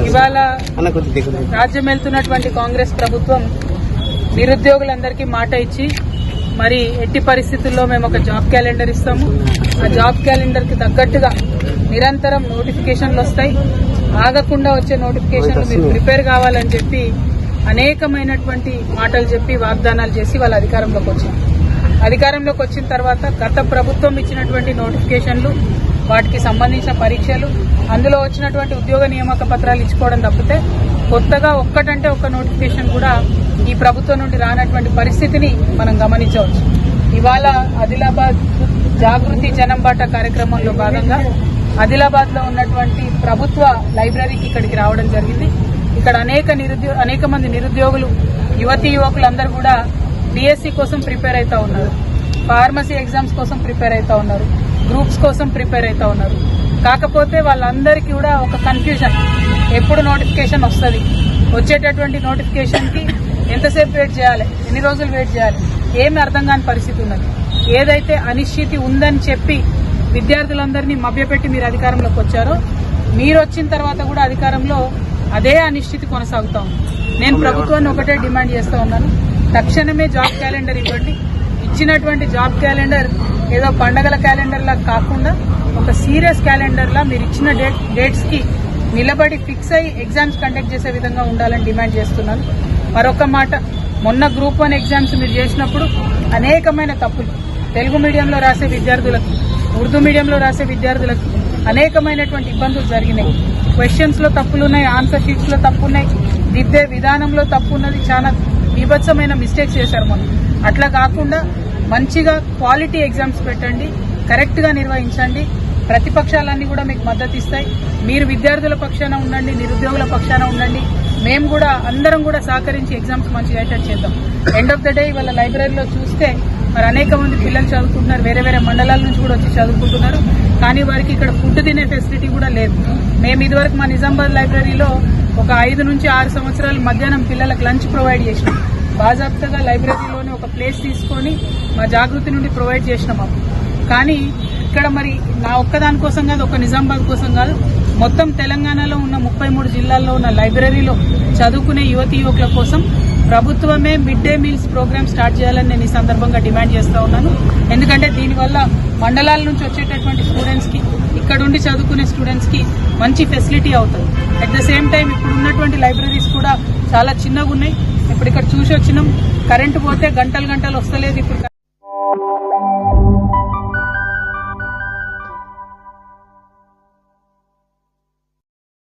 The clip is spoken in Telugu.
ఇవాళ రాజ్యం వెళ్తున్నటువంటి కాంగ్రెస్ ప్రభుత్వం నిరుద్యోగులందరికీ మాట ఇచ్చి మరి ఎట్టి పరిస్థితుల్లో మేము ఒక జాబ్ క్యాలెండర్ ఇస్తాము. ఆ జాబ్ క్యాలెండర్ కి తగ్గట్టుగా నిరంతరం నోటిఫికేషన్లు వస్తాయి. ఆగకుండా వచ్చే నోటిఫికేషన్లు మీరు ప్రిపేర్ కావాలని చెప్పి అనేకమైనటువంటి మాటలు చెప్పి వాగ్దానాలు చేసి వాళ్ళ అధికారంలోకి వచ్చింది. అధికారంలోకి వచ్చిన తర్వాత గత ప్రభుత్వం ఇచ్చినటువంటి నోటిఫికేషన్లు, వాటికి సంబంధించిన పరీక్షలు, అందులో వచ్చినటువంటి ఉద్యోగ నియామక పత్రాలు ఇచ్చుకోవడం తప్పితే కొత్తగా ఒక్కటంటే ఒక్క నోటిఫికేషన్ కూడా ఈ ప్రభుత్వం నుండి రానటువంటి పరిస్థితిని మనం గమనించవచ్చు. ఇవాళ ఆదిలాబాద్ జాగృతి జనంబాట కార్యక్రమంలో భాగంగా ఆదిలాబాద్ లో ఉన్నటువంటి ప్రభుత్వ లైబ్రరీకి ఇక్కడికి రావడం జరిగింది. ఇక్కడ అనేక మంది నిరుద్యోగులు, యువతీ యువకులందరూ కూడా డిఎస్సి కోసం ప్రిపేర్ అవుతా ఉన్నారు, ఫార్మసీ ఎగ్జామ్స్ కోసం ప్రిపేర్ అవుతా ఉన్నారు, గ్రూప్స్ కోసం ప్రిపేర్ అవుతా ఉన్నారు. కాకపోతే వాళ్ళందరికీ కూడా ఒక కన్ఫ్యూజన్, ఎప్పుడు నోటిఫికేషన్ వస్తుంది, వచ్చేటటువంటి నోటిఫికేషన్ కి ఎంతసేపు వెయిట్ చేయాలి, ఎన్ని రోజులు వెయిట్ చేయాలి, ఏమి అర్థం కాని పరిస్థితి ఉన్నది. ఏదైతే అనిశ్చితి ఉందని చెప్పి విద్యార్థులందరినీ మభ్యపెట్టి మీరు అధికారంలోకి వచ్చారో, మీరు వచ్చిన తర్వాత కూడా అధికారంలో అదే అనిశ్చితి కొనసాగుతా ఉంది. నేను ప్రభుత్వాన్ని ఒకటే డిమాండ్ చేస్తా ఉన్నాను, తక్షణమే జాబ్ క్యాలెండర్ ఇవ్వండి. ఇచ్చినటువంటి జాబ్ క్యాలెండర్ ఏదో పండగల క్యాలెండర్ లా కాకుండా ఒక సీరియస్ క్యాలెండర్ లా మీరు ఇచ్చిన డేట్స్ కి నిలబడి ఫిక్స్ అయ్యి ఎగ్జామ్స్ కండక్ట్ చేసే విధంగా ఉండాలని డిమాండ్ చేస్తున్నాను. మరొక మాట, మొన్న గ్రూప్ 1 ఎగ్జామ్స్ మీరు చేసినప్పుడు అనేకమైన తప్పులు, తెలుగు మీడియంలో రాసే విద్యార్థులకు, ఉర్దూ మీడియంలో రాసే విద్యార్థులకు అనేకమైనటువంటి ఇబ్బందులు జరిగినాయి. క్వశ్చన్స్ లో తప్పులున్నాయి, ఆన్సర్ షీట్స్ లో తప్పున్నాయి, దిద్దే విధానంలో తప్పు ఉన్నది. చాలా బీభత్సమైన మిస్టేక్స్ చేశారు మనం. అట్లా కాకుండా మంచిగా క్వాలిటీ ఎగ్జామ్స్ పెట్టండి, కరెక్ట్ గా నిర్వహించండి. ప్రతిపక్షాలన్నీ కూడా మీకు మద్దతు ఇస్తాయి. మీరు విద్యార్థుల పక్షాన ఉండండి, నిరుద్యోగుల పక్షాన ఉండండి. మేము కూడా అందరం కూడా సహకరించి ఎగ్జామ్స్ మంచిగా అటెండ్ చేద్దాం. ఎండ్ ఆఫ్ ద డే ఇవాళ లైబ్రరీలో చూస్తే మరి అనేక మంది పిల్లలు చదువుకుంటున్నారు, వేరే వేరే మండలాల నుంచి కూడా వచ్చి చదువుకుంటున్నారు. కానీ వారికి ఇక్కడ ఫుడ్ తినే ఫెసిలిటీ కూడా లేదు. మేము ఇదివరకు మా నిజామాబాద్ లైబ్రరీలో ఒక 5 నుంచి 6 సంవత్సరాలు మధ్యాహ్నం పిల్లలకు లంచ్ ప్రొవైడ్ చేసినాం. బాజాబ్తాగా లైబ్రరీలోనే ఒక ప్లేస్ తీసుకొని మా జాగృతి నుండి ప్రొవైడ్ చేసినాం. కానీ ఇక్కడ మరి నా ఒక్కదాని కోసం కాదు, ఒక నిజామాబాద్ కోసం కాదు, మొత్తం తెలంగాణలో ఉన్న 33 జిల్లాల్లో ఉన్న లైబ్రరీలో చదువుకునే యువతీ యువకుల కోసం ప్రభుత్వమే mid day meals programme start చేయాలని నేను ఈ సందర్భంగా డిమాండ్ చేస్తా ఉన్నాను. ఎందుకంటే దీనివల్ల మండలాల నుంచి వచ్చేటటువంటి స్టూడెంట్స్ కి, ఇక్కడుండి చదువుకునే స్టూడెంట్స్ కి మంచి ఫెసిలిటీ అవుతుంది. అట్ ద సేమ్ టైం ఇప్పుడు ఉన్నటువంటి లైబ్రరీస్ కూడా చాలా చిన్నగా ఉన్నాయి. ఇప్పుడు ఇక్కడ చూసి వచ్చినాం, కరెంటు పోతే గంటలు వస్తలేదు. ఇప్పుడు